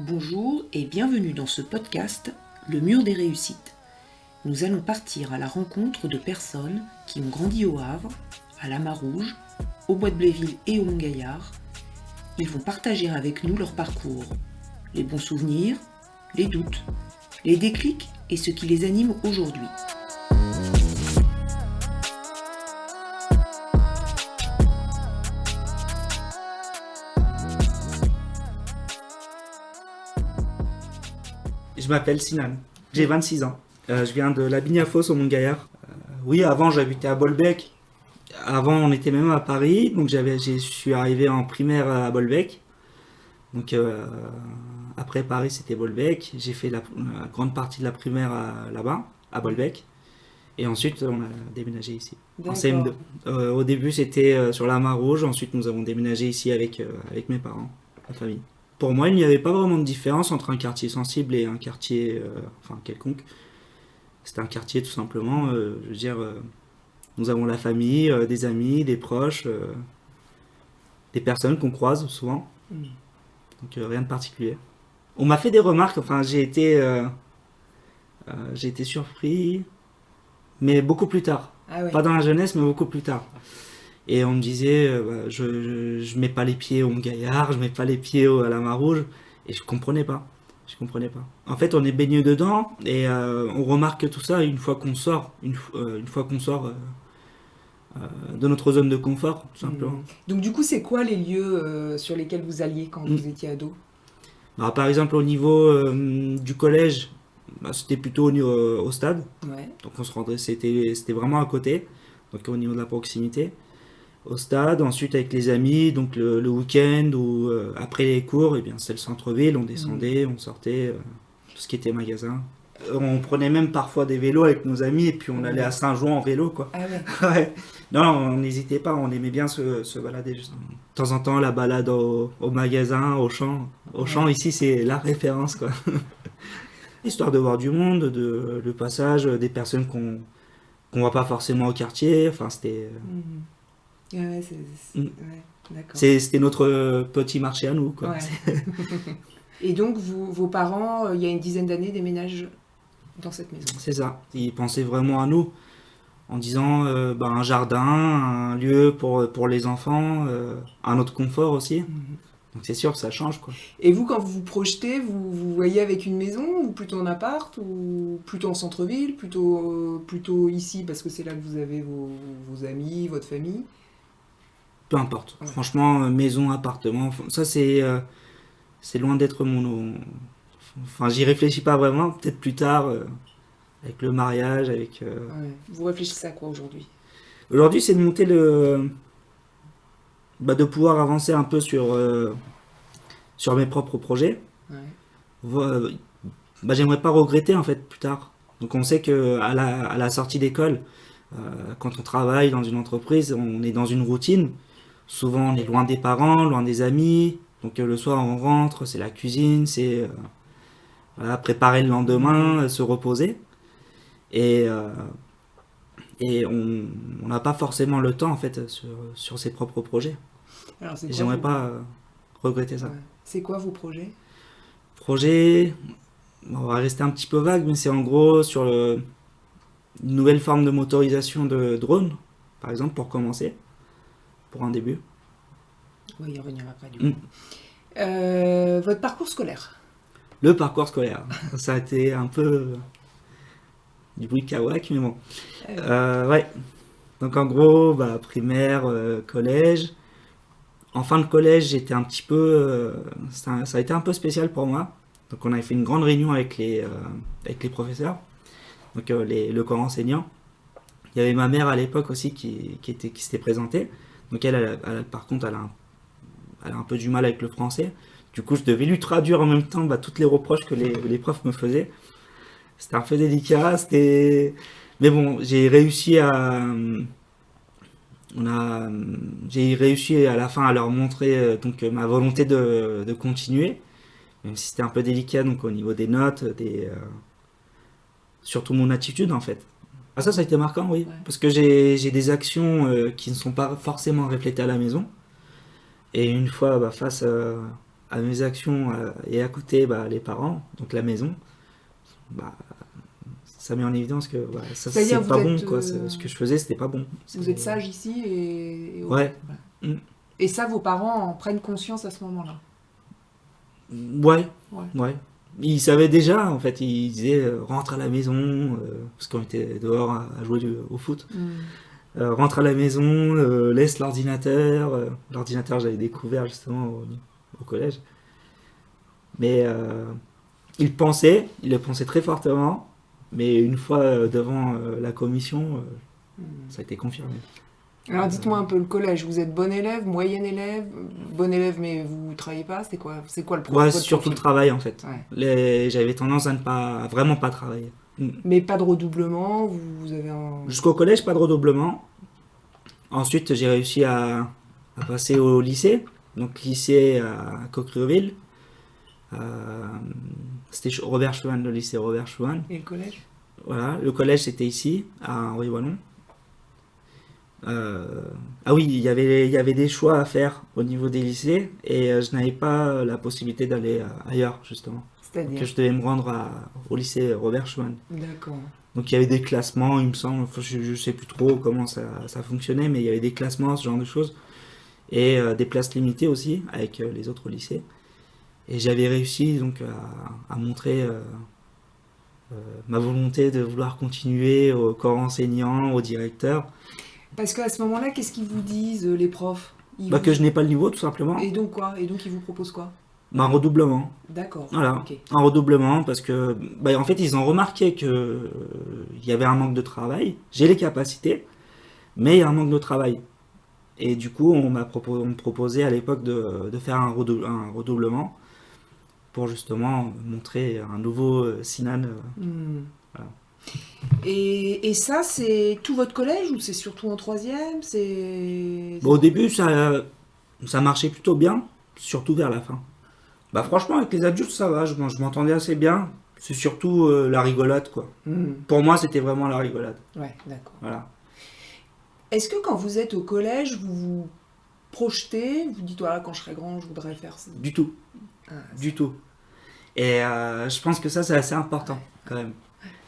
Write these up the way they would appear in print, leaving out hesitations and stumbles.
Bonjour et bienvenue dans ce podcast, Le Mur des Réussites. Nous allons partir à la rencontre de personnes qui ont grandi au Havre, à la Mar-Rouge, au Bois de Bléville et au Mont-Gaillard. Ils vont partager avec nous leur parcours, les bons souvenirs, les doutes, les déclics et ce qui les anime aujourd'hui. Je m'appelle Sinan, j'ai 26 ans. Je viens de la Bignafos au Mont-Gaillard. Oui, avant j'habitais à Bolbec. Avant on était même à Paris, donc je suis arrivé en primaire à Bolbec. Donc après Paris c'était Bolbec. J'ai fait la grande partie de la primaire là-bas, à Bolbec. Et ensuite on a déménagé ici, en CM2. Au début c'était sur la Mar-Rouge, ensuite nous avons déménagé ici avec mes parents, la famille. Pour moi, il n'y avait pas vraiment de différence entre un quartier sensible et un quartier quelconque. C'était un quartier tout simplement, je veux dire, nous avons la famille, des amis, des proches, des personnes qu'on croise souvent. Donc rien de particulier. On m'a fait des remarques, j'ai été surpris, mais beaucoup plus tard. Ah ouais. Pas dans la jeunesse, mais beaucoup plus tard. Et on me disait, je mets pas les pieds au Mont-Gaillard, je mets pas les pieds à la Mar-Rouge. Et je comprenais pas. En fait, on est baigné dedans et on remarque tout ça une fois qu'on sort, de notre zone de confort, tout simplement. Donc du coup, c'est quoi les lieux sur lesquels vous alliez quand vous étiez ado? Alors, par exemple, au niveau du collège, c'était plutôt au stade. Ouais. Donc on se rendait, c'était vraiment à côté, donc au niveau de la proximité. Au stade, ensuite avec les amis, donc le week-end ou après les cours, eh bien c'est le centre-ville, on descendait, on sortait, tout ce qui était magasin. On prenait même parfois des vélos avec nos amis et puis on allait à Saint-Jouan en vélo, quoi. Ah ouais. Ouais. Non, on n'hésitait pas, on aimait bien se balader justement. De temps en temps, la balade au magasin, au champ. Au champ, ici, c'est la référence, quoi. Histoire de voir du monde, le passage, des personnes qu'on voit pas forcément au quartier, enfin c'était... Ouais, ouais, d'accord. C'était notre petit marché à nous, quoi. Ouais. Et donc, vos parents, il y a une dizaine d'années, déménagent dans cette maison. C'est ça. Ils pensaient vraiment à nous, en disant un jardin, un lieu pour les enfants, un autre confort aussi. Donc c'est sûr que ça change, quoi. Et vous, quand vous vous projetez, vous voyez avec une maison, ou plutôt en appart, ou plutôt en centre-ville, plutôt ici, parce que c'est là que vous avez vos amis, votre famille? Peu importe. Ouais. Franchement, maison, appartement, ça c'est loin d'être mon... Enfin, j'y réfléchis pas vraiment. Peut-être plus tard, avec le mariage, avec... Ouais. Vous réfléchissez à quoi aujourd'hui? Aujourd'hui, c'est de monter de pouvoir avancer un peu sur mes propres projets. Ouais. J'aimerais pas regretter en fait plus tard. Donc on sait que à la sortie d'école, quand on travaille dans une entreprise, on est dans une routine. Souvent on est loin des parents, loin des amis. Donc le soir on rentre, c'est la cuisine, c'est préparer le lendemain, se reposer. Et on n'a pas forcément le temps en fait sur ses propres projets. Alors, Et j'aimerais pas regretter ça. Ouais. C'est quoi vos projets? Projet, on va rester un petit peu vague, mais c'est en gros sur une nouvelle forme de motorisation de drone, par exemple, pour commencer, pour un début. On va y revenir après du coup. Votre parcours scolaire? Le parcours scolaire, ça a été un peu du bruit de caouac, mais bon. Ouais. Donc en gros, primaire, collège. En fin de collège, j'étais un petit peu... ça a été un peu spécial pour moi. Donc on avait fait une grande réunion avec les professeurs, donc le corps enseignant. Il y avait ma mère à l'époque aussi qui s'était présentée. Donc par contre, elle a un peu du mal avec le français. Du coup, je devais lui traduire en même temps toutes les reproches que les profs me faisaient. C'était un peu délicat, mais bon, j'ai réussi à la fin à leur montrer ma volonté de continuer, même si c'était un peu délicat donc au niveau des notes, surtout mon attitude en fait. Ah, ça a été marquant, oui, Ouais. parce que j'ai des actions qui ne sont pas forcément reflétées à la maison. Et une fois face à mes actions et à côté les parents, donc la maison, bah, ça met en évidence que ça C'est-à-dire, c'est pas vous bon êtes, quoi. Ce que je faisais c'était pas bon. Vous êtes sage ici et Ouais. voilà. Et ça, vos parents en prennent conscience à ce moment-là? Ouais, Ouais. ouais. Ils savaient déjà, en fait, ils disaient rentre à la maison, parce qu'on était dehors à jouer au foot. Rentre à la maison, laisse l'ordinateur. L'ordinateur, j'avais découvert justement au collège. Mais il le pensait très fortement. Mais une fois devant la commission, ça a été confirmé. Alors dites-moi un peu, le collège, vous êtes bon élève, moyen élève, bon élève mais vous travaillez pas, c'est quoi le Ouais, votre c'est surtout le profil? travail en fait. Ouais. J'avais tendance à ne pas, vraiment pas travailler. Mais pas de redoublement, vous avez un... Jusqu'au collège, pas de redoublement. Ensuite, j'ai réussi à passer au lycée. Donc, lycée à Coquereville. C'était Robert Schuman, le lycée Robert Schuman. Et le collège? Voilà, le collège c'était ici, à Henri-Wallon. Ah oui, il y avait des choix à faire au niveau des lycées et je n'avais pas la possibilité d'aller ailleurs, justement. Donc, C'est-à-dire? je devais me rendre au lycée Robert Schuman. D'accord. Donc il y avait des classements, il me semble, enfin, je ne sais plus trop comment ça fonctionnait, mais il y avait des classements, ce genre de choses, et des places limitées aussi avec les autres lycées. Et j'avais réussi donc à montrer ma volonté de vouloir continuer au corps enseignant, au directeur. Parce qu'à ce moment-là, qu'est-ce qu'ils vous disent, les profs? Que je n'ai pas le niveau, tout simplement. Et donc quoi? Et donc ils vous proposent quoi? Un redoublement. D'accord. Voilà, Ok. un redoublement parce que en fait ils ont remarqué que il y avait un manque de travail. J'ai les capacités, mais il y a un manque de travail. Et du coup on me proposait à l'époque de faire un redoublement pour justement montrer un nouveau Sinan. Voilà. Et ça, c'est tout votre collège ou c'est surtout en troisième? Au début ça marchait plutôt bien, surtout vers la fin. Franchement avec les adultes ça va, je m'entendais assez bien. C'est surtout la rigolade quoi. Pour moi c'était vraiment la rigolade. Ouais, d'accord. Voilà. Est-ce que quand vous êtes au collège, vous vous projetez, vous dites voilà, quand je serai grand, je voudrais faire ça? Du tout. Du tout. Et je pense que ça c'est assez important quand même.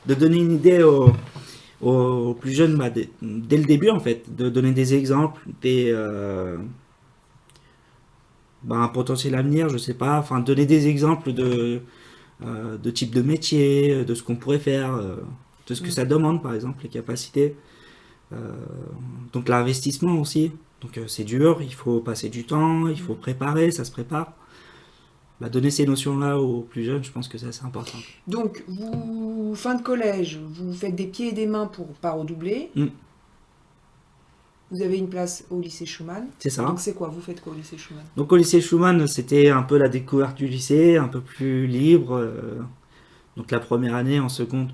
De donner une idée aux plus jeunes dès le début en fait, de donner des exemples, un potentiel avenir, je sais pas, enfin donner des exemples de type de métier, de ce qu'on pourrait faire, de ce que ça demande par exemple, les capacités. Donc l'investissement aussi, donc c'est dur, il faut passer du temps, il faut préparer, ça se prépare. Donner ces notions-là aux plus jeunes, je pense que c'est assez important. Donc, vous, fin de collège, vous faites des pieds et des mains pour pas redoubler. Vous avez une place au lycée Schuman. C'est ça. Donc c'est quoi? Vous faites quoi au lycée Schuman? Donc au lycée Schuman, c'était un peu la découverte du lycée, un peu plus libre. Donc la première année en seconde,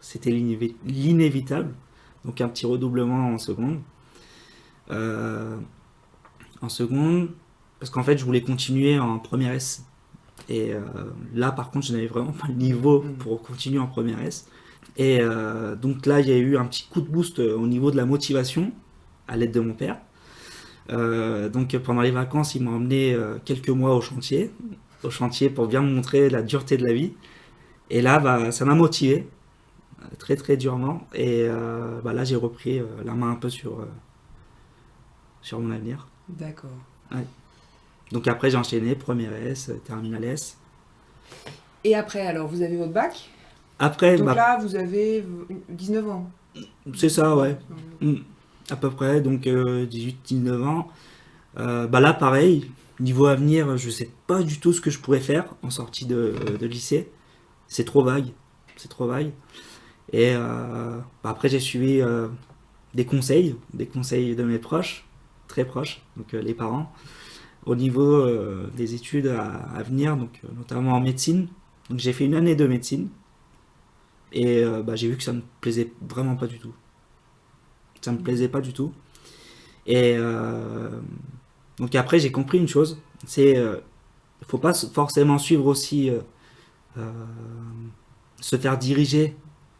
c'était l'inévitable. Donc un petit redoublement en seconde. En seconde, parce qu'en fait je voulais continuer en première S. Et là par contre je n'avais vraiment pas le niveau pour continuer en première S. Et donc là il y a eu un petit coup de boost au niveau de la motivation, à l'aide de mon père. Donc pendant les vacances, il m'a emmené quelques mois au chantier pour bien me montrer la dureté de la vie. Et là, ça m'a motivé très très durement. Et là, j'ai repris la main un peu sur mon avenir. D'accord. Ouais. Donc après, j'ai enchaîné première S, terminale S. Et après, alors, vous avez votre bac? Après, donc là, vous avez 19 ans. C'est ça, ouais. À peu près, donc 18-19 ans. Là, pareil, niveau avenir, je sais pas du tout ce que je pourrais faire en sortie de lycée. C'est trop vague. Et après, j'ai suivi des conseils de mes proches, très proches, donc les parents, au niveau des études à venir, donc notamment en médecine. Donc j'ai fait une année de médecine. Et j'ai vu que ça me plaisait vraiment pas du tout. Ça me plaisait pas du tout. Et donc après j'ai compris une chose, c'est faut pas forcément suivre aussi se faire diriger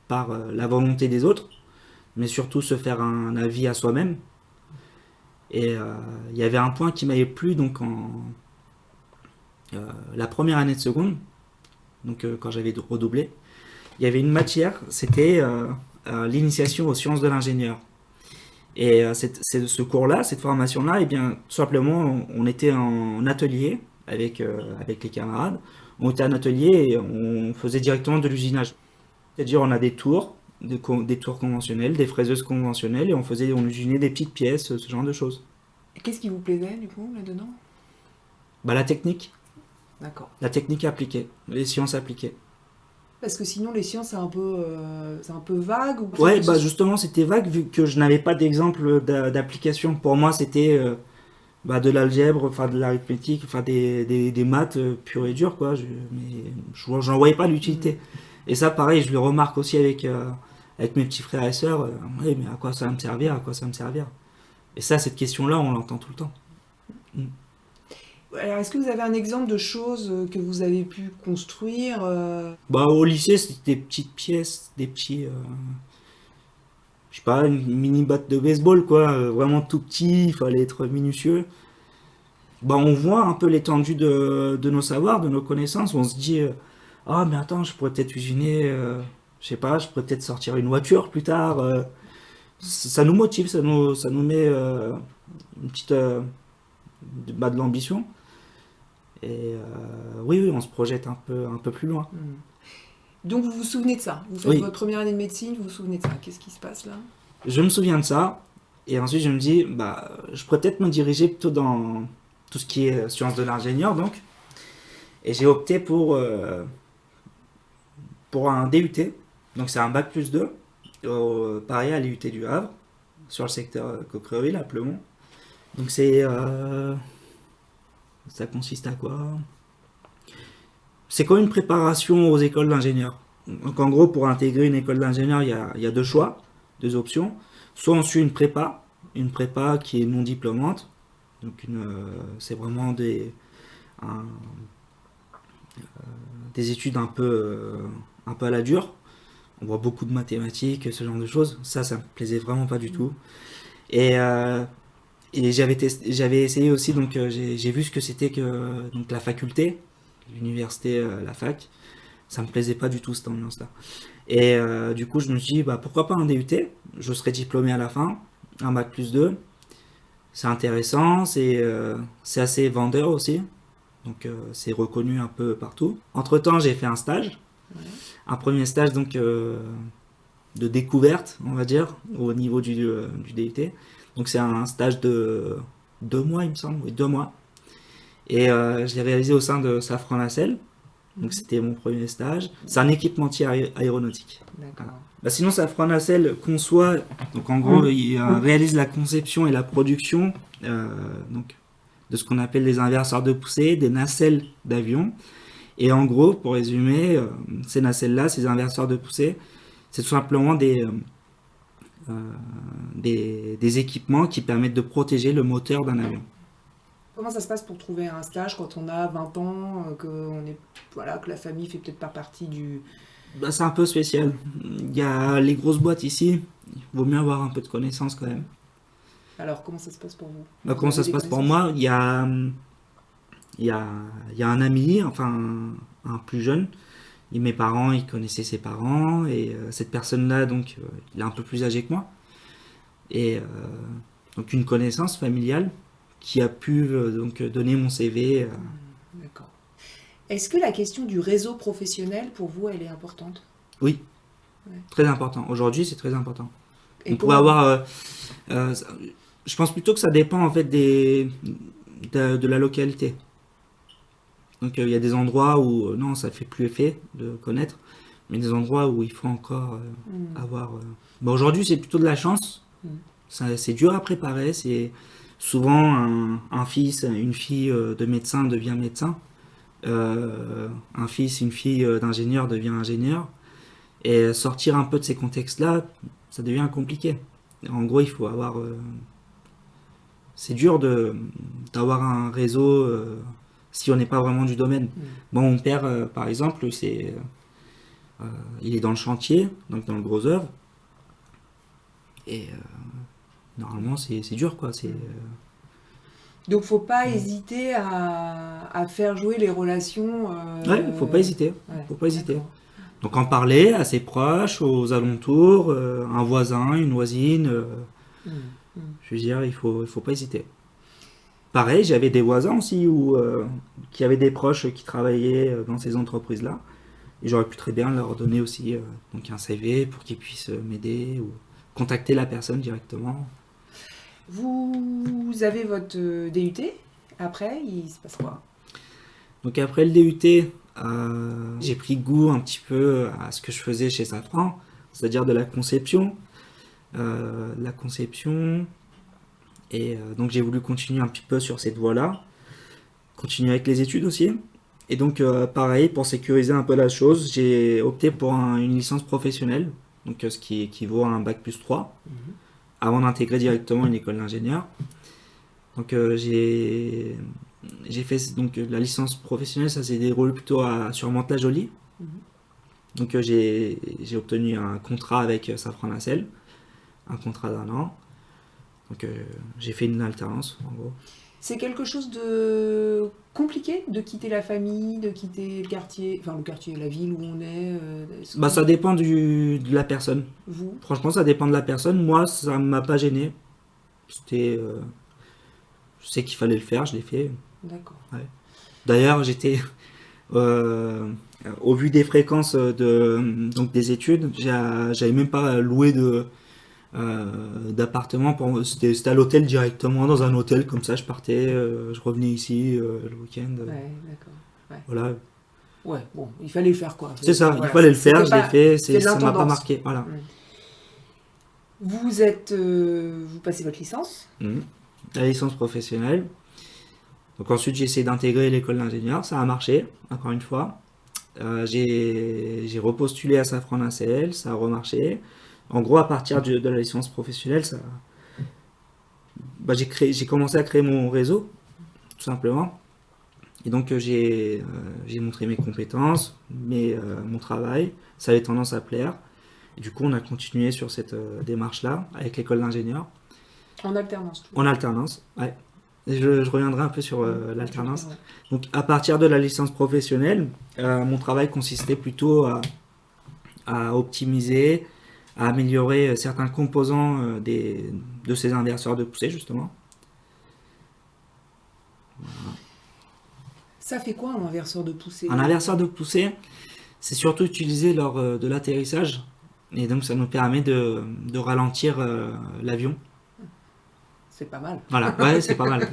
par la volonté des autres, mais surtout se faire un avis à soi-même. Et il y avait un point qui m'avait plu donc la première année de seconde, donc quand j'avais redoublé, il y avait une matière, c'était l'initiation aux sciences de l'ingénieur. Et ce cours-là, cette formation-là, eh bien, tout simplement, on était en atelier avec les camarades. On était en atelier et on faisait directement de l'usinage. C'est-à-dire, on a des tours, des tours conventionnelles, des fraiseuses conventionnelles, et on usinait des petites pièces, ce genre de choses. Et qu'est-ce qui vous plaisait du coup là-dedans? Bah, la technique D'accord. appliquée, les sciences appliquées. Parce que sinon les sciences c'est un peu vague ou Ouais, bah justement, c'était vague vu que je n'avais pas d'exemple d'application. Pour moi, c'était de l'algèbre, enfin de l'arithmétique, enfin des maths pures et dures, quoi. Mais j'en voyais pas l'utilité. Et ça, pareil, je le remarque aussi avec mes petits frères et sœurs. Ouais, mais à quoi ça va me servir? À quoi ça va me servir? Et ça, cette question-là, on l'entend tout le temps. Alors, est-ce que vous avez un exemple de choses que vous avez pu construire Bah, au lycée, c'était des petites pièces, je sais pas, une mini batte de baseball, quoi. Vraiment tout petit, il fallait être minutieux. Bah, on voit un peu l'étendue de nos savoirs, de nos connaissances. On se dit, ah, mais attends, je pourrais peut-être usiner, je sais pas, je pourrais peut-être sortir une voiture plus tard. Ça nous motive, ça nous met une petite, de l'ambition. Et oui, oui, on se projette un peu plus loin. Donc vous vous souvenez de ça? Vous faites Oui. votre première année de médecine, vous vous souvenez de ça? Qu'est-ce qui se passe là? Je me souviens de ça, et ensuite je me dis, bah, je pourrais peut-être me diriger plutôt dans tout ce qui est sciences de l'ingénieur, donc. Et j'ai opté pour un DUT, donc c'est un bac+2, pareil à l'IUT du Havre, sur le secteur Coquereville à Pleumont. Donc ça consiste à quoi? C'est comme une préparation aux écoles d'ingénieurs. Donc en gros, pour intégrer une école d'ingénieur, il y a deux choix, deux options. Soit on suit une prépa qui est non diplômante. Donc c'est vraiment des études un peu à la dure. On voit beaucoup de mathématiques, ce genre de choses. Ça me plaisait vraiment pas du tout. Et j'avais essayé aussi, donc j'ai vu ce que c'était que donc la faculté, l'université, la fac. Ça me plaisait pas du tout cette ambiance-là. Et du coup, je me suis dit, bah, pourquoi pas un DUT? Je serai diplômé à la fin, un bac+2. C'est intéressant, c'est assez vendeur aussi. Donc c'est reconnu un peu partout. Entre-temps, j'ai fait un stage. Ouais. Un premier stage donc de découverte, on va dire, au niveau du DUT. Donc c'est un stage de 2 mois, il me semble, oui, 2 mois. Et je l'ai réalisé au sein de Safran Nacelle. Donc c'était mon premier stage. C'est un équipementier aéronautique. D'accord. Bah, sinon, Safran Nacelle conçoit, donc en gros, il réalise la conception et la production donc, de ce qu'on appelle les inverseurs de poussée, des nacelles d'avion. Et en gros, pour résumer, ces nacelles-là, ces inverseurs de poussée, c'est tout simplement des équipements qui permettent de protéger le moteur d'un avion. Comment ça se passe pour trouver un stage quand on a 20 ans, que la famille fait peut-être pas partie du... Bah, c'est un peu spécial. Il y a les grosses boîtes ici, il vaut mieux avoir un peu de connaissances quand même. Alors comment ça se passe pour vous? Bah, Vous comment avez ça se des passe pour connaissances? moi? Il y a un ami, enfin un plus jeune. Et mes parents, ils connaissaient ses parents. Et cette personne-là, donc, il est un peu plus âgé que moi. Et donc une connaissance familiale qui a pu donc donner mon CV. D'accord. Est-ce que la question du réseau professionnel, pour vous, elle est importante? Oui, Ouais. très important. Aujourd'hui, c'est très important. Et On pourrait avoir. Je pense plutôt que ça dépend en fait de la localité. Donc il y a des endroits où non, ça fait plus effet de connaître, mais des endroits où il faut encore avoir. Bah, aujourd'hui, c'est plutôt de la chance. C'est dur à préparer. C'est souvent un fils, une fille de médecin devient médecin. Un fils, une fille d'ingénieur devient ingénieur. Et sortir un peu de ces contextes-là, ça devient compliqué. En gros, il faut avoir. C'est dur d'avoir un réseau si on n'est pas vraiment du domaine. Bon, mon père, par exemple, il est dans le chantier, donc dans le gros œuvre. Et normalement, c'est dur, quoi. Donc faut pas hésiter à faire jouer les relations. Ouais, faut pas hésiter. Ouais, Faut pas hésiter. d'accord. Donc en parler à ses proches, aux alentours, un voisin, une voisine. Mm, mm. Je veux dire, il faut pas hésiter. Pareil, j'avais des voisins aussi qui avaient des proches qui travaillaient dans ces entreprises-là. Et j'aurais pu très bien leur donner aussi donc un CV pour qu'ils puissent m'aider ou contacter la personne directement. Vous avez votre DUT. Après, il se passe quoi? Donc après le DUT, j'ai pris goût un petit peu à ce que je faisais chez Safran, c'est-à-dire de la conception. Et donc j'ai voulu continuer un petit peu sur cette voie-là, continuer avec les études aussi. Et donc pareil, pour sécuriser un peu la chose, j'ai opté pour une licence professionnelle, donc ce qui équivaut à un bac+3, avant d'intégrer directement une école d'ingénieur. Donc j'ai fait donc la licence professionnelle, ça s'est déroulé plutôt sur Mantes-la-Jolie. Mhm. Donc j'ai obtenu un contrat avec Safran Nacelle, un contrat d'1 an. Donc j'ai fait une alternance en gros. C'est quelque chose de compliqué de quitter la famille, de quitter le quartier, la ville où on est. Bah ça dépend de la personne. Vous, Franchement ça dépend de la personne. Moi ça m'a pas gêné. C'était, je sais qu'il fallait le faire, je l'ai fait. d'accord. D'ailleurs j'étais au vu des fréquences donc des études, j'avais même pas loué d'appartement. C'était à l'hôtel directement, dans un hôtel comme ça. Je partais, je revenais ici le week-end. Ouais, d'accord. Ouais. Voilà, Ouais, bon, il fallait le faire quoi. c'est ça. Voilà, Il fallait le faire, c'était je l'ai pas- fait. c'était de Ça m'a pas l'intendance. marqué. Voilà. Mm. Vous êtes, vous passez votre licence. Mhm. La licence professionnelle. Donc ensuite j'ai essayé d'intégrer l'école d'ingénieur, ça a marché, encore une fois. J'ai repostulé à Safran Nacelle, ça a remarché. En gros, à partir de la licence professionnelle, j'ai commencé à créer mon réseau, tout simplement. Et donc j'ai montré mes compétences, mon travail, ça avait tendance à plaire. Et du coup, on a continué sur cette démarche-là avec l'école d'ingénieur, En alternance. en alternance. Ouais. Et je reviendrai un peu sur l'alternance. Ouais. Donc à partir de la licence professionnelle, mon travail consistait plutôt à optimiser, à améliorer certains composants de ces inverseurs de poussée justement. Ça fait quoi un inverseur de poussée? Un inverseur de poussée, c'est surtout utilisé lors de l'atterrissage et donc ça nous permet de ralentir l'avion. C'est pas mal. Voilà, ouais, c'est pas mal.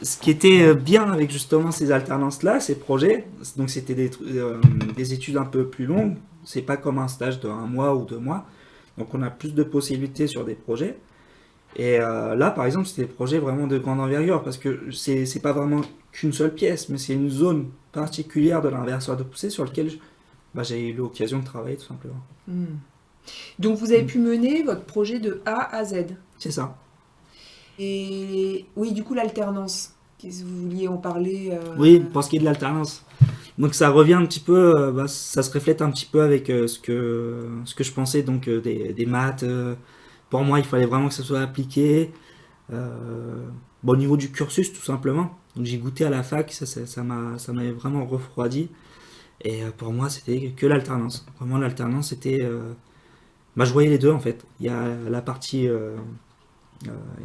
Ce qui était bien avec justement ces alternances-là, ces projets, donc c'était des études un peu plus longues, c'est pas comme un stage de 1 mois ou 2 mois, donc on a plus de possibilités sur des projets. Et là, par exemple, c'était des projets vraiment de grande envergure, parce que c'est pas vraiment qu'une seule pièce, mais c'est une zone particulière de l'inverseur de poussée sur lequel j'ai eu l'occasion de travailler tout simplement. Mm. Donc vous avez pu mener votre projet de A à Z. C'est ça. Et oui, du coup, l'alternance. Qu'est-ce que vous vouliez en parler Oui, pour ce qui est de l'alternance. Donc ça revient un petit peu, ça se reflète un petit peu avec ce que je pensais donc des maths. Pour moi, il fallait vraiment que ça soit appliqué. Au niveau du cursus, tout simplement. Donc j'ai goûté à la fac, ça m'avait vraiment refroidi. Et pour moi, c'était que l'alternance. Vraiment, l'alternance, c'était... je voyais les deux, en fait. Il y a la partie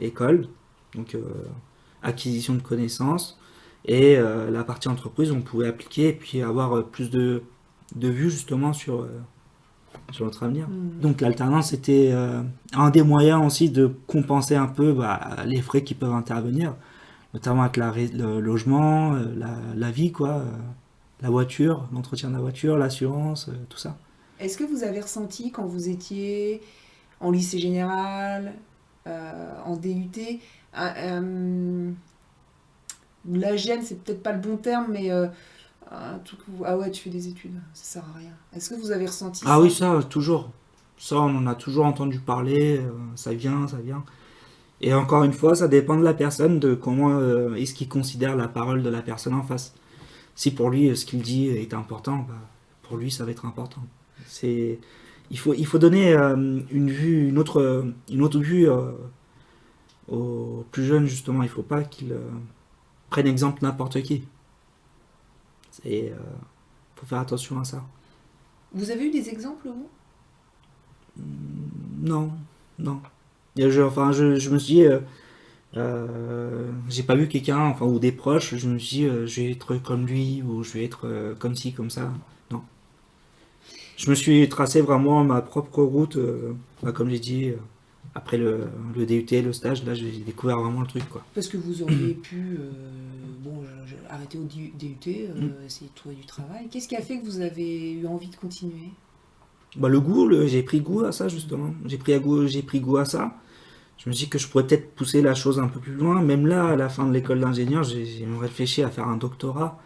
école, donc acquisition de connaissances, et la partie entreprise, on pouvait appliquer et puis avoir plus de vues, justement, sur notre avenir. Mm. Donc l'alternance était un des moyens aussi de compenser un peu les frais qui peuvent intervenir, notamment avec le logement, la vie, quoi, la voiture, l'entretien de la voiture, l'assurance, tout ça. Est-ce que vous avez ressenti quand vous étiez en lycée général, en DUT, la gêne, c'est peut-être pas le bon terme, mais un truc où, ah ouais, tu fais des études, ça sert à rien. Est-ce que vous avez ressenti Ah ça? oui, ça, toujours. Ça, on en a toujours entendu parler, ça vient, ça vient. Et encore une fois, ça dépend de la personne, de comment est-ce qu'il considère la parole de la personne en face. Si pour lui, ce qu'il dit est important, pour lui, ça va être important. Il faut donner une autre vue aux plus jeunes, justement, il faut pas qu'ils prennent exemple n'importe qui. Et faut faire attention à ça. Vous avez eu des exemples, vous? Non, non. Je me suis dit, j'ai pas vu quelqu'un, enfin, ou des proches, je me suis dit, je vais être comme lui, ou je vais être comme ci, comme ça. Non. Je me suis tracé vraiment ma propre route, comme j'ai dit, après le DUT, le stage, là, j'ai découvert vraiment le truc, quoi. Parce que vous auriez pu arrêter au DUT, essayer de trouver du travail. Qu'est-ce qui a fait que vous avez eu envie de continuer? Bah, j'ai pris goût à ça, justement. J'ai pris goût à ça. Je me suis dit que je pourrais peut-être pousser la chose un peu plus loin. Même là, à la fin de l'école d'ingénieur, j'ai réfléchi à faire un doctorat.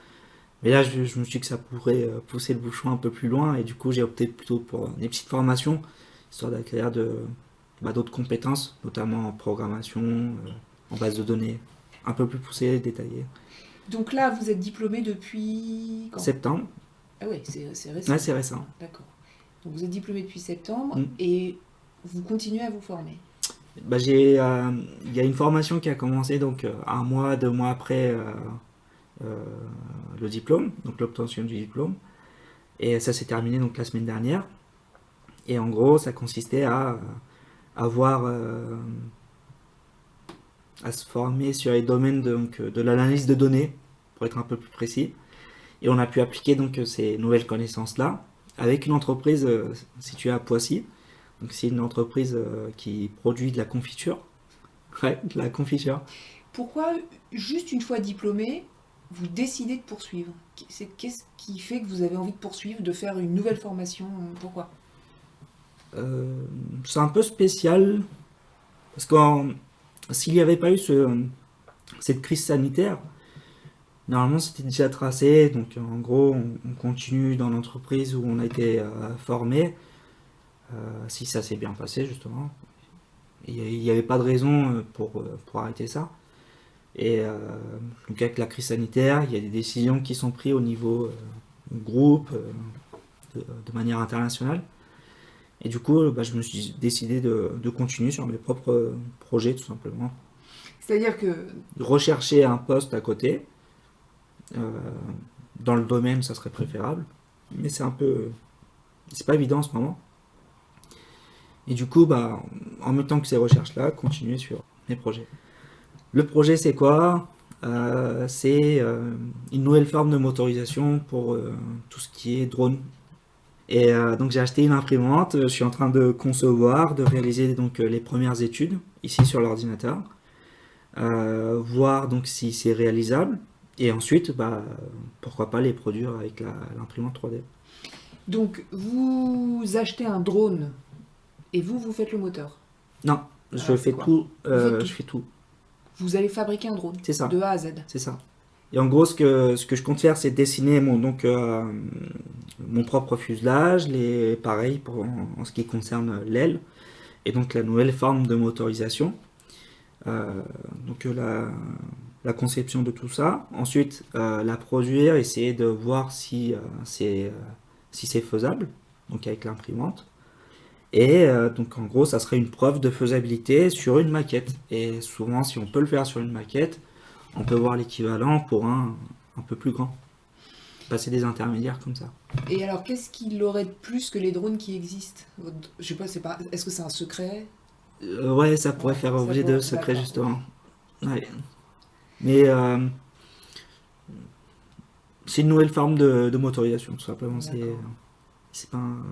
Mais là, je me suis dit que ça pourrait pousser le bouchon un peu plus loin. Et du coup, j'ai opté plutôt pour des petites formations, histoire d'acquérir d'autres compétences, notamment en programmation, en base de données, un peu plus poussées, détaillées. Donc là, vous êtes diplômé depuis quand? Septembre. Ah oui, c'est récent. Ouais, c'est récent. D'accord. Donc vous êtes diplômé depuis septembre Mm. et vous continuez à vous former. Bah, il y a une formation qui a commencé donc 1 mois, 2 mois après le diplôme, donc l'obtention du diplôme. Et ça s'est terminé donc la semaine dernière. Et en gros, ça consistait à se former sur les domaines de l'analyse de données, pour être un peu plus précis. Et on a pu appliquer donc ces nouvelles connaissances-là avec une entreprise située à Poissy. Donc c'est une entreprise qui produit de la confiture. Ouais, de la confiture. Pourquoi, juste une fois diplômé, vous décidez de poursuivre? Qu'est-ce qui fait que vous avez envie de poursuivre, de faire une nouvelle formation? Pourquoi? C'est un peu spécial parce que s'il n'y avait pas eu cette crise sanitaire, normalement c'était déjà tracé. Donc en gros, on continue dans l'entreprise où on a été formé. Si ça s'est bien passé, justement. Il n'y avait pas de raison pour arrêter ça. Et donc avec la crise sanitaire, il y a des décisions qui sont prises au niveau groupe, de manière internationale. Et du coup, je me suis décidé de continuer sur mes propres projets, tout simplement. C'est-à-dire que De rechercher un poste à côté. Dans le domaine, ça serait préférable. Mais c'est pas évident en ce moment. Et du coup, en même temps que ces recherches-là, continuer sur mes projets. Le projet, c'est quoi? C'est une nouvelle forme de motorisation pour tout ce qui est drone. Et donc j'ai acheté une imprimante, je suis en train de concevoir, de réaliser donc les premières études ici sur l'ordinateur, voir donc si c'est réalisable, et ensuite, pourquoi pas les produire avec l'imprimante 3D. donc vous achetez un drone et vous faites le moteur. Non, je Alors, fais c'est quoi? tout, Vous faites tout. je fais tout, Vous allez fabriquer un drone c'est ça. de A à Z. C'est ça. Et en gros, ce que je compte faire, c'est dessiner mon propre fuselage, pareil en ce qui concerne l'aile, et donc la nouvelle forme de motorisation. Donc la conception de tout ça. Ensuite, la produire, essayer de voir si c'est faisable, donc avec l'imprimante. Et donc en gros, ça serait une preuve de faisabilité sur une maquette. Et souvent, si on peut le faire sur une maquette, on peut voir l'équivalent pour un peu plus grand. Passer des intermédiaires comme ça. Et alors, qu'est-ce qu'il aurait de plus que les drones qui existent? Je sais pas, est-ce que c'est un secret? Ouais, ça pourrait faire Ça objet pourrait- de secret, d'accord, justement. ok. Ouais. Mais c'est une nouvelle forme de motorisation, tout simplement. D'accord. C'est pas un-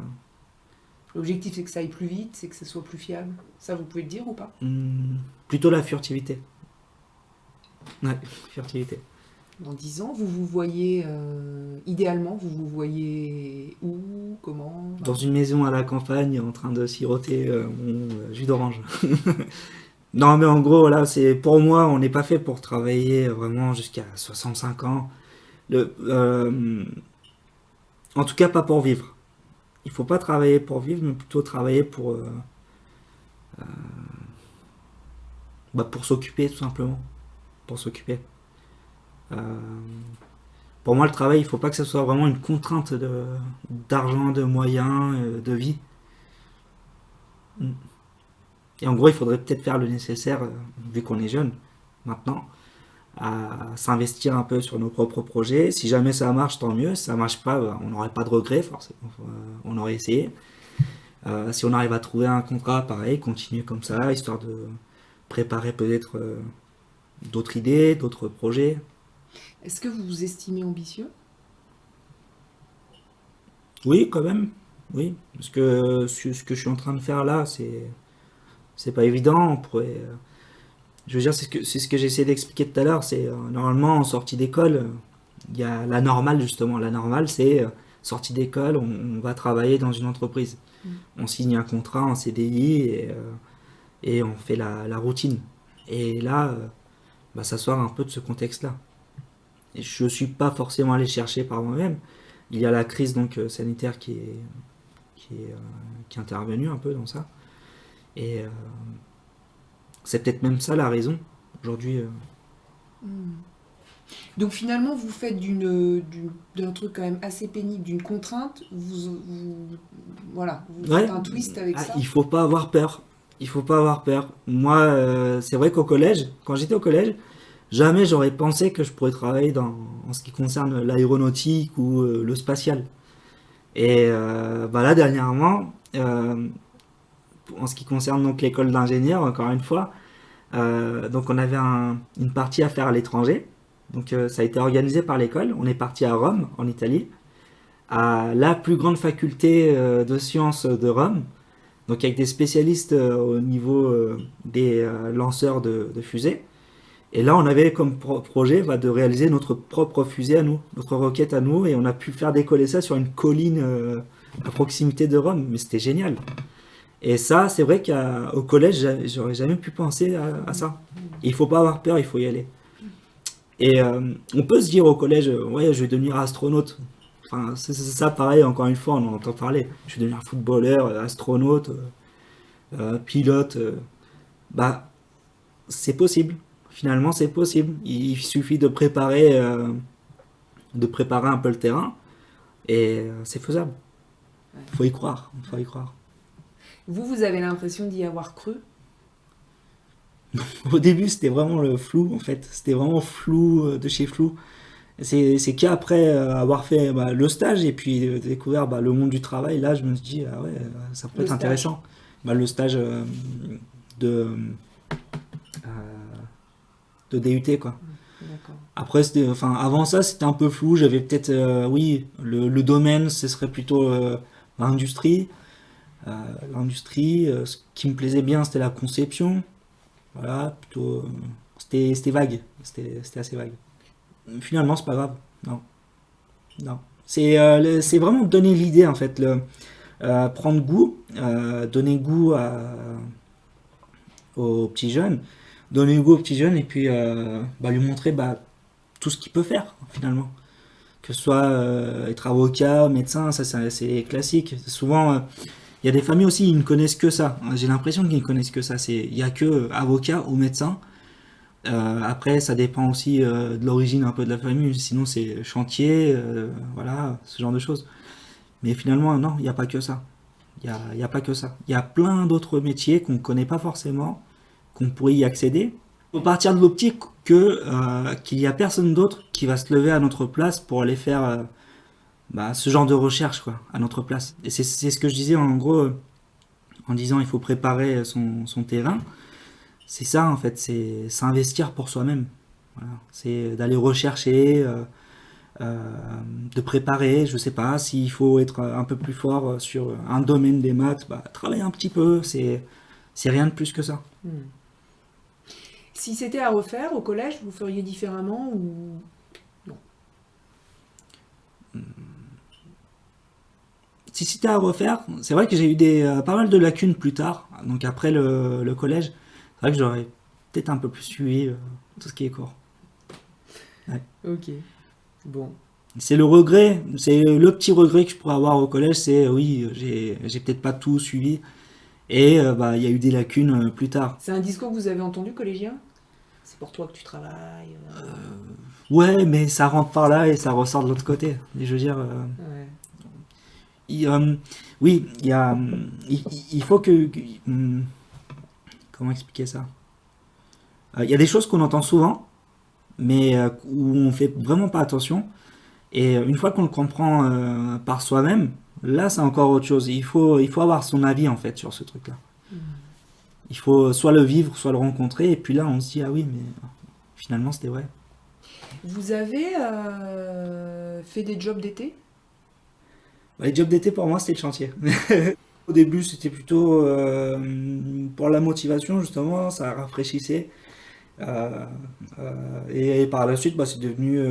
L'objectif, c'est que ça aille plus vite, c'est que ce soit plus fiable. Ça, vous pouvez le dire ou pas? plutôt la furtivité. Ouais, furtivité. Dans 10 ans, vous vous voyez, idéalement, vous vous voyez où, comment? Dans une maison à la campagne, en train de siroter mon jus d'orange. Non, mais en gros, là, pour moi, on n'est pas fait pour travailler vraiment jusqu'à 65 ans. En tout cas, pas pour vivre. Il faut pas travailler pour vivre, mais plutôt travailler pour s'occuper, tout simplement. Pour s'occuper. Euh, pour moi, le travail, il faut pas que ce soit vraiment une contrainte d'argent, de moyens, de vie. Et en gros, il faudrait peut-être faire le nécessaire, vu qu'on est jeune maintenant, à s'investir un peu sur nos propres projets. Si jamais ça marche, tant mieux. Si ça marche pas, bah, on n'aurait pas de regrets, forcément. On aurait essayé. Si on arrive à trouver un contrat, pareil, continuer comme ça, histoire de préparer peut-être d'autres idées, d'autres projets. Est-ce que vous vous estimez ambitieux? Oui, quand même. Oui, parce que ce que je suis en train de faire là, c'est pas évident. On pourrait, je veux dire, c'est ce que j'ai essayé d'expliquer tout à l'heure. C'est normalement en sortie d'école, il y a la normale justement. La normale, c'est sortie d'école, on va travailler dans une entreprise. On signe un contrat en CDI et on fait la routine. Et là, bah, ça sort un peu de ce contexte-là. Et je suis pas forcément allé chercher par moi-même. Il y a la crise donc sanitaire qui est intervenue un peu dans ça. Et c'est peut-être même ça la raison. Aujourd'hui, Donc finalement, vous faites d'un truc quand même assez pénible, d'une contrainte, voilà, vous ouais, faites un twist avec ça. il faut pas avoir peur. Il faut pas avoir peur. Moi, c'est vrai qu'au collège, quand j'étais au collège, jamais j'aurais pensé que je pourrais travailler en ce qui concerne l'aéronautique ou le spatial. Et bah là, dernièrement, en ce qui concerne donc l'école d'ingénieur, encore une fois, donc on avait une partie à faire à l'étranger. Donc ça a été organisé par l'école. On est parti à Rome, en Italie, à la plus grande faculté de sciences de Rome. Donc avec des spécialistes au niveau des lanceurs de fusées. Et là, on avait comme projet de réaliser notre propre fusée à nous, notre roquette à nous, et on a pu faire décoller ça sur une colline à proximité de Rome. Mais c'était génial. Et ça, c'est vrai qu'au collège, j'aurais jamais pu penser à ça. Il faut pas avoir peur, il faut y aller. Et on peut se dire au collège, ouais, je vais devenir astronaute. Enfin, c'est ça, pareil, encore une fois, on en entend parler. Je vais devenir footballeur, astronaute, pilote. Bah, c'est possible. Finalement, c'est possible. Il suffit de préparer un peu le terrain et c'est faisable. Faut y croire. Faut y croire. Vous avez l'impression d'y avoir cru? Au début, c'était vraiment le flou, en fait. C'était vraiment flou de chez flou. C'est qu'après avoir fait le stage et puis découvert le monde du travail, là, je me suis dit, ah ouais, ça peut être intéressant. Le stage de DUT, quoi. D'accord. Après, avant ça, c'était un peu flou. J'avais peut-être, oui, le domaine, ce serait plutôt l'industrie. Ce qui me plaisait bien, c'était la conception. Voilà, plutôt. C'était vague. C'était assez vague. Finalement, c'est pas grave. Non. Non. C'est vraiment donner l'idée, en fait. Prendre goût, donner goût aux petits jeunes. Donner goût aux petits jeunes et puis lui montrer tout ce qu'il peut faire, finalement. Que ce soit être avocat, médecin, ça c'est classique. Souvent, il y a des familles aussi, ils ne connaissent que ça. J'ai l'impression qu'ils ne connaissent que ça. Il n'y a que avocat ou médecin. Après, ça dépend aussi de l'origine un peu de la famille. Sinon, c'est chantier, voilà, ce genre de choses. Mais finalement, non, il n'y a pas que ça. Il y a pas que ça. Il y a plein d'autres métiers qu'on ne connaît pas forcément, qu'on pourrait y accéder. Il faut partir de l'optique qu'il n'y a personne d'autre qui va se lever à notre place pour aller faire ce genre de recherche, quoi, à notre place. Et c'est ce que je disais en gros, en disant il faut préparer son terrain. C'est ça en fait, c'est s'investir pour soi-même. Voilà. C'est d'aller rechercher, de préparer, je sais pas, s'il faut être un peu plus fort sur un domaine des maths, travailler un petit peu, c'est rien de plus que ça. Si c'était à refaire au collège, vous feriez différemment ou non? Si c'était à refaire, c'est vrai que j'ai eu pas mal de lacunes plus tard, donc après le collège, c'est vrai que j'aurais peut-être un peu plus suivi tout ce qui est cours. Ouais. Ok, bon. C'est le petit regret que je pourrais avoir au collège, c'est oui, j'ai peut-être pas tout suivi, et il y a eu des lacunes plus tard. C'est un discours que vous avez entendu, collégien? C'est pour toi que tu travailles. Ouais, mais ça rentre par là et ça ressort de l'autre côté. Et je veux dire, Ouais. oui, il faut que comment expliquer ça? Il y a des choses qu'on entend souvent, mais où on fait vraiment pas attention. Et une fois qu'on le comprend par soi-même, là c'est encore autre chose. Il faut avoir son avis en fait sur ce truc-là. Il faut soit le vivre, soit le rencontrer, et puis là on se dit ah oui, mais finalement c'était vrai. Vous avez fait des jobs d'été? Les jobs d'été pour moi c'était le chantier. Au début c'était plutôt pour la motivation justement, ça rafraîchissait. Et par la suite c'est devenu,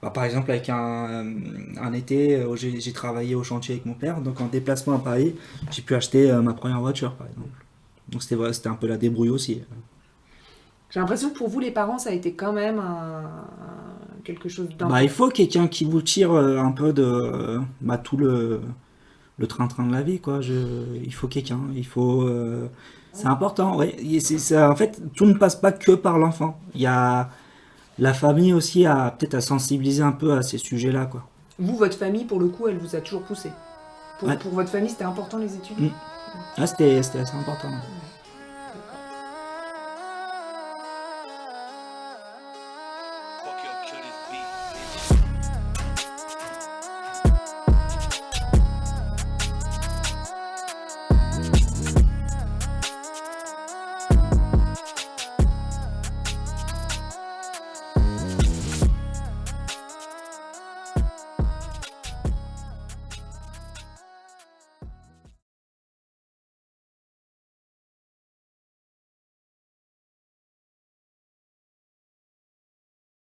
par exemple avec un été où j'ai travaillé au chantier avec mon père, donc en déplacement à Paris, j'ai pu acheter ma première voiture par exemple. Donc c'était un peu la débrouille aussi. J'ai l'impression que pour vous, les parents, ça a été quand même quelque chose d'important. Il faut quelqu'un qui vous tire un peu de tout le train-train de la vie, quoi. Il faut quelqu'un, c'est important, ouais. En fait, tout ne passe pas que par l'enfant. Il y a la famille aussi peut-être à sensibiliser un peu à ces sujets-là, quoi. Vous, votre famille, pour le coup, elle vous a toujours poussé. Ouais. Pour votre famille, c'était important les études? C'était assez important.